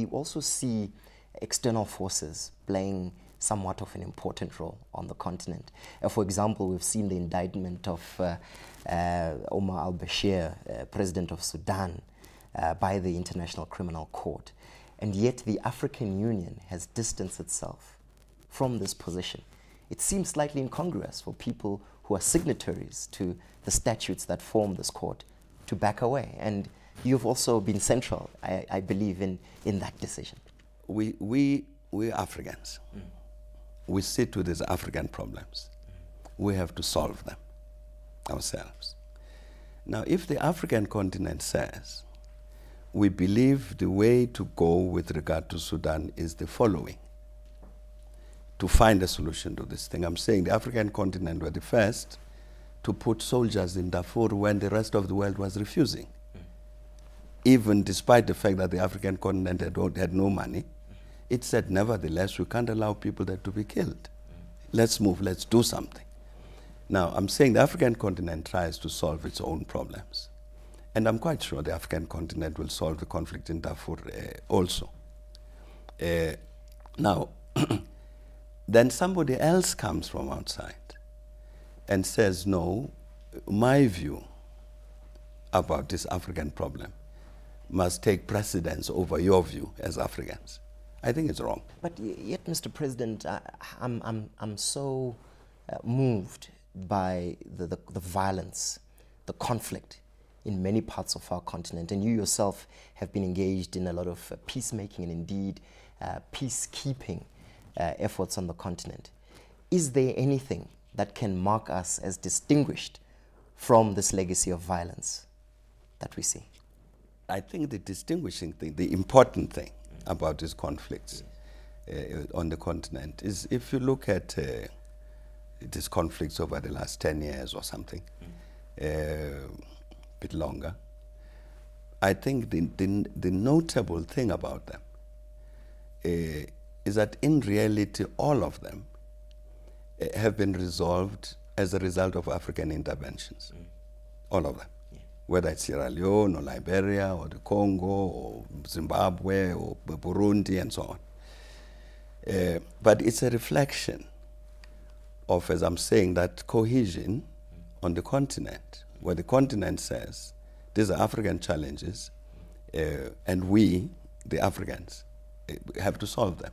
we also see external forces playing somewhat of an important role on the continent. For example, we've seen the indictment of Omar al-Bashir, president of Sudan, by the International Criminal Court. And yet the African Union has distanced itself from this position. It seems slightly incongruous for people who are signatories to the statutes that form this court to back away. And you've also been central, I believe, in that decision. We Africans, we sit with these African problems. We have to solve them ourselves. Now, if the African continent says, we believe the way to go with regard to Sudan is the following, to find a solution to this thing. I'm saying the African continent were the first to put soldiers in Darfur when the rest of the world was refusing. Even despite the fact that the African continent had no money, it said, nevertheless, we can't allow people there to be killed. Let's move, let's do something. Now, I'm saying the African continent tries to solve its own problems. And I'm quite sure the African continent will solve the conflict in Darfur also. Now, then somebody else comes from outside and says, no, my view about this African problem must take precedence over your view as Africans. I think it's wrong. But yet, Mr. President, I'm so moved by the violence, the conflict in many parts of our continent. And you yourself have been engaged in a lot of peacemaking and indeed peacekeeping efforts on the continent. Is there anything that can mark us as distinguished from this legacy of violence that we see? I think the distinguishing thing, the important thing about these conflicts on the continent is if you look at these conflicts over the last 10 years or something, bit longer, I think the notable thing about them is that in reality all of them have been resolved as a result of African interventions. All of them. Whether it's Sierra Leone or Liberia or the Congo or Zimbabwe or Burundi and so on. But it's a reflection of, as I'm saying, that cohesion on the continent, where the continent says, these are African challenges, and we, the Africans, have to solve them.